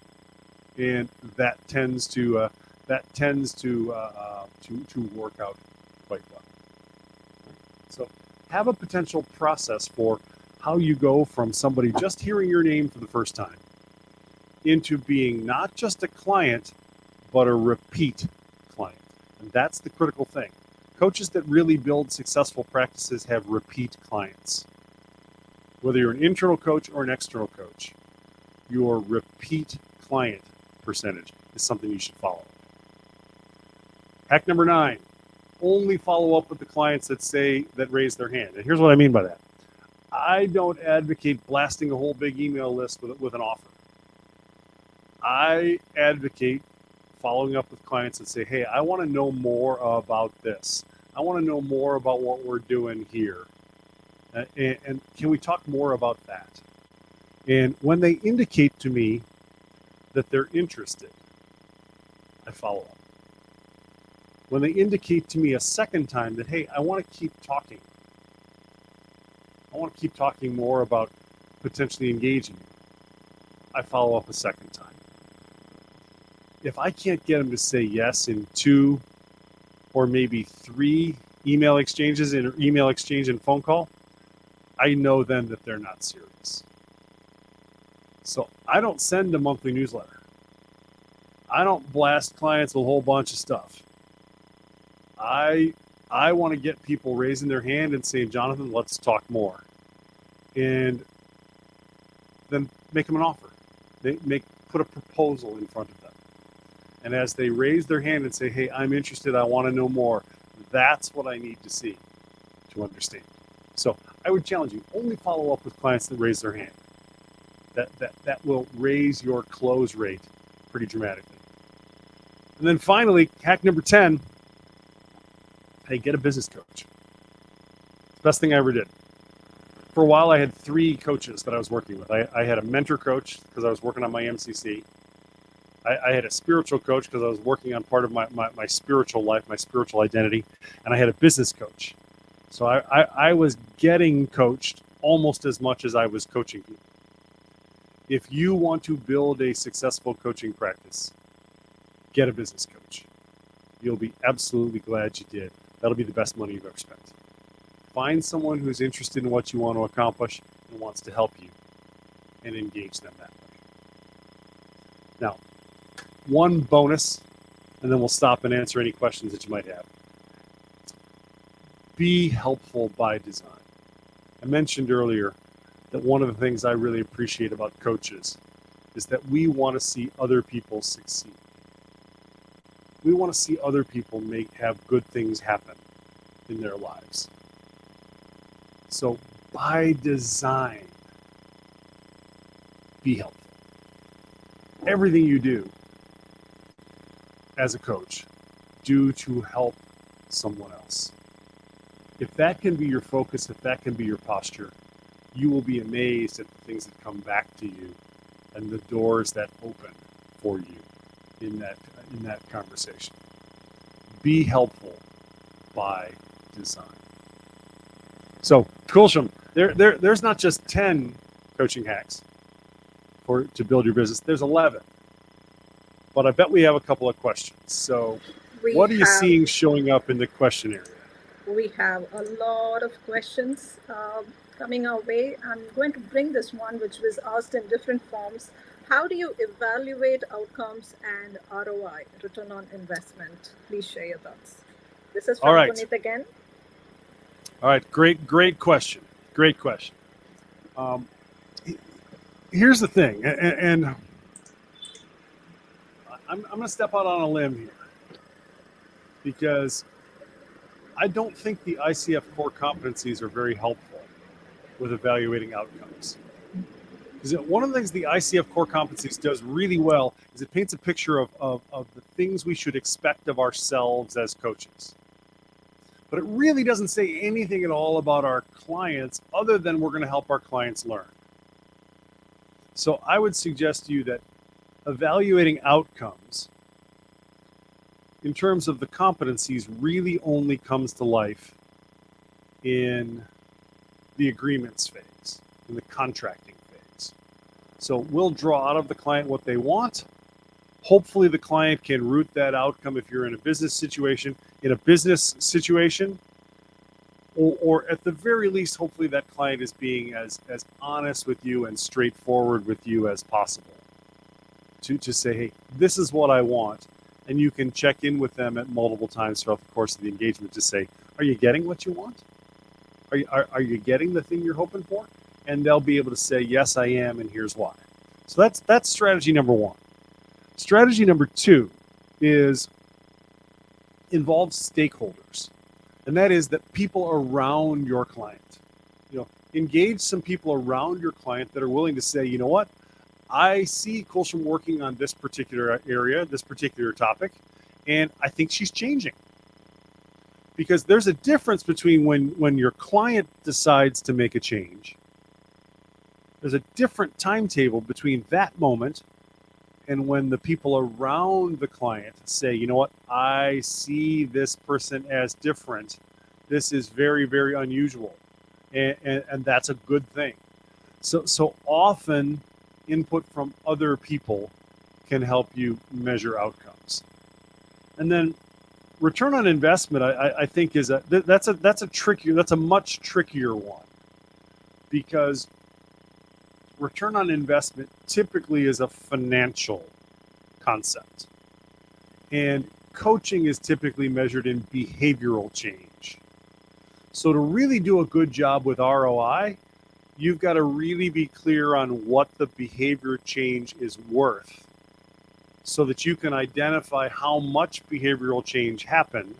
and that tends to work out quite well. So have a potential process for how you go from somebody just hearing your name for the first time into being not just a client, but a repeat client. And that's the critical thing. Coaches that really build successful practices have repeat clients. Whether you're an internal coach or an external coach, your repeat client percentage is something you should follow. Hack number 9, only follow up with the clients that raise their hand. And here's what I mean by that. I don't advocate blasting a whole big email list with an offer. I advocate following up with clients and say, hey, I want to know more about this. I want to know more about what we're doing here. And can we talk more about that? And when they indicate to me that they're interested, I follow up. When they indicate to me a second time that, hey, I want to keep talking. I want to keep talking more about potentially engaging you, I follow up a second time. If I can't get them to say yes in 2 or maybe 3 email exchanges and email exchange and phone call, I know then that they're not serious. So I don't send a monthly newsletter. I don't blast clients with a whole bunch of stuff. I want to get people raising their hand and saying, Jonathan, let's talk more. And then make them an offer. Put a proposal in front of them. And as they raise their hand and say, hey, I'm interested, I want to know more, that's what I need to see to understand. So I would challenge you, only follow up with clients that raise their hand. That will raise your close rate pretty dramatically. And then finally, hack number 10, hey, get a business coach. It's the best thing I ever did. For a while, I had 3 coaches that I was working with. I had a mentor coach because I was working on my MCC. I had a spiritual coach because I was working on part of my spiritual life, my spiritual identity. And I had a business coach. So I was getting coached almost as much as I was coaching people. If you want to build a successful coaching practice, get a business coach. You'll be absolutely glad you did. That'll be the best money you've ever spent. Find someone who's interested in what you want to accomplish and wants to help you, and engage them that way. Now, one bonus, and then we'll stop and answer any questions that you might have. Be helpful by design. I mentioned earlier that one of the things I really appreciate about coaches is that we want to see other people succeed. We want to see other people have good things happen in their lives. So by design, be helpful. Everything you do as a coach, do to help someone else. If that can be your focus, if that can be your posture, you will be amazed at the things that come back to you and the doors that open for you in that conversation. Be helpful by design. So, Kulsham, there's not just 10 coaching hacks to build your business. There's 11. But I bet we have a couple of questions. So, what are you seeing showing up in the question area? We have a lot of questions coming our way. I'm going to bring this one, which was asked in different forms. How do you evaluate outcomes and ROI, return on investment? Please share your thoughts. This is from Puneet again. All right, great question. Great question. Here's the thing, and I'm going to step out on a limb here because I don't think the ICF core competencies are very helpful with evaluating outcomes. Because one of the things the ICF core competencies does really well is it paints a picture of the things we should expect of ourselves as coaches. But it really doesn't say anything at all about our clients other than we're going to help our clients learn. So I would suggest to you that evaluating outcomes in terms of the competencies really only comes to life in the agreements phase, in the contracting phase. So we'll draw out of the client what they want. Hopefully the client can root that outcome if you're in a business situation, or at the very least, hopefully that client is being as honest with you and straightforward with you as possible to say, hey, this is what I want. And you can check in with them at multiple times throughout the course of the engagement to say, are you getting what you want? Are you getting the thing you're hoping for? And they'll be able to say, yes, I am, and here's why. So that's strategy number 1. Strategy number 2 involves stakeholders. And that is that people around your client. engage some people around your client that are willing to say, you know what, I see Kulsham working on this particular area, this particular topic, and I think she's changing. Because there's a difference between when your client decides to make a change. There's a different timetable between that moment and when the people around the client say, you know what, I see this person as different. This is very, very unusual. And that's a good thing. So often input from other people can help you measure outcomes. And then return on investment, I think that's a much trickier one, because return on investment typically is a financial concept, and coaching is typically measured in behavioral change. So to really do a good job with ROI, you've got to really be clear on what the behavior change is worth, so that you can identify how much behavioral change happened,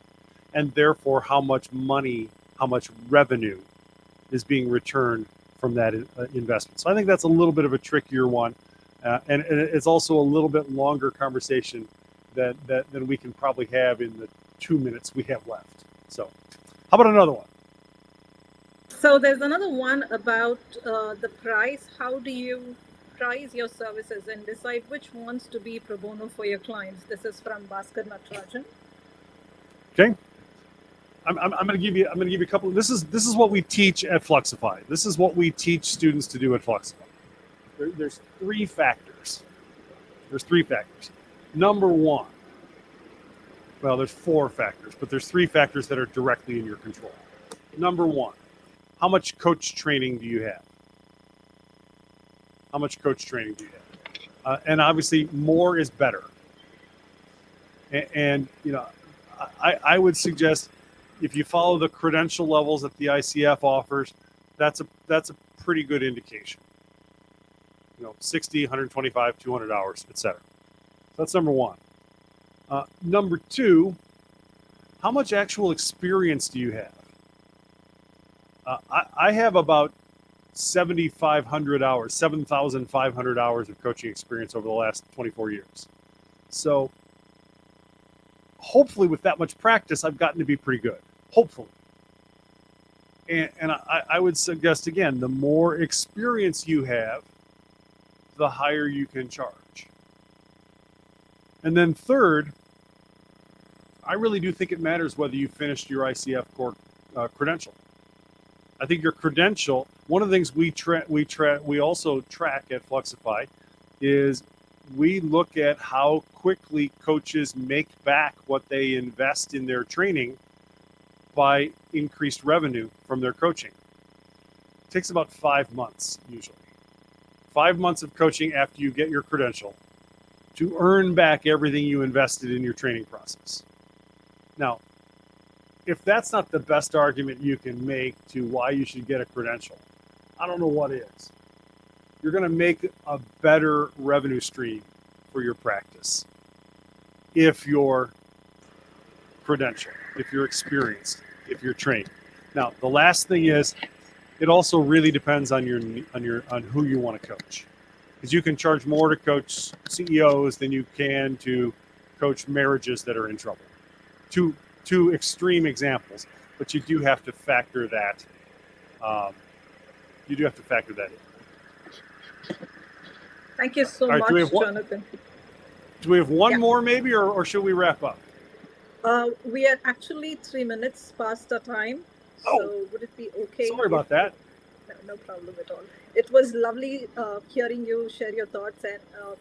and therefore how much money, how much revenue is being returned from that investment. So I think that's a little bit of a trickier one, and it's also a little bit longer conversation than we can probably have in the 2 minutes we have left. So how about another one? So there's another one about the price. How do you price your services and decide which ones to be pro bono for your clients? This is from Bhaskar Natarajan. Okay. I'm going to give you a couple. This is what we teach at Fluxify. This is what we teach students to do at Fluxify. There's three factors. Number one, well, there's four factors, but there's three factors that are directly in your control. Number one, how much coach training do you have? And obviously, more is better. And you know, I would suggest, if you follow the credential levels that the ICF offers, that's a pretty good indication. 60, 125, 200 hours, etc. So that's number one. Number two, how much actual experience do you have? I have about 7,500 hours of coaching experience over the last 24 years. So hopefully with that much practice, I've gotten to be pretty good. Hopefully. And I would suggest, again, the more experience you have, the higher you can charge. And then third, I really do think it matters whether you finished your ICF core credential. I think your credential, one of the things we also track at Fluxify is we look at how quickly coaches make back what they invest in their training by increased revenue from their coaching. It takes about 5 months usually. 5 months of coaching after you get your credential to earn back everything you invested in your training process. Now, if that's not the best argument you can make to why you should get a credential, I don't know what is. You're going to make a better revenue stream for your practice if you're credentialed, if you're experienced, if you're trained. Now, the last thing is, it also really depends on who you want to coach, because you can charge more to coach CEOs than you can to coach marriages that are in trouble. Two extreme examples, but you do have to factor that. You do have to factor that in. Thank you so much, Jonathan. Do we have one more maybe, or should we wrap up? We are actually 3 minutes past our time. So would it be okay? Sorry about that. No problem at all. It was lovely hearing you share your thoughts, and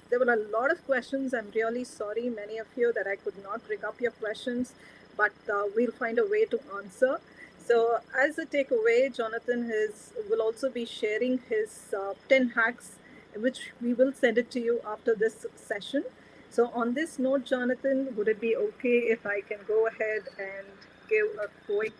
there were a lot of questions. I'm really sorry, many of you, that I could not bring up your questions, but we'll find a way to answer. So as a takeaway, Jonathan will also be sharing his 10 hacks, which we will send it to you after this session. So on this note, Jonathan, would it be okay if I can go ahead and give a quick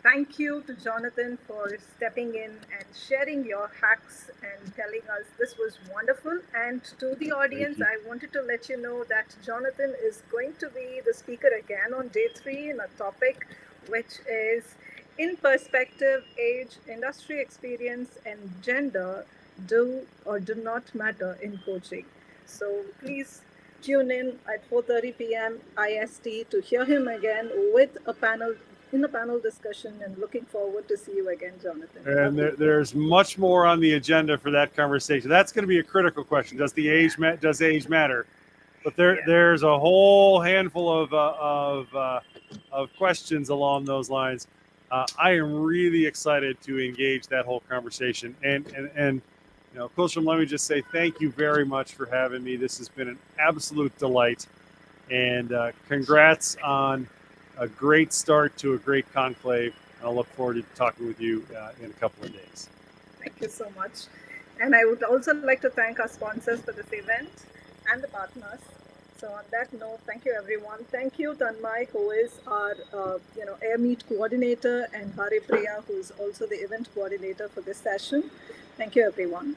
thank you to Jonathan for stepping in and sharing your hacks and telling us this was wonderful. And to the audience, I wanted to let you know that Jonathan is going to be the speaker again on day 3 in a topic which is in perspective, age, industry experience, and gender do or do not matter in coaching. So please tune in at 4:30 p.m. IST to hear him again with a panel discussion, and looking forward to see you again, Jonathan. And there's much more on the agenda for that conversation. That's going to be a critical question. Does age matter? But there's a whole handful of questions along those lines. I am really excited to engage that whole conversation. And you know, Kulsham, let me just say thank you very much for having me. This has been an absolute delight. And congrats on a great start to a great conclave. And I'll look forward to talking with you in a couple of days. Thank you so much. And I would also like to thank our sponsors for this event and the partners. So on that note, thank you everyone. Thank you Tanmay, who is our Air Meet coordinator, and Haripriya, who is also the event coordinator for this session. Thank you everyone.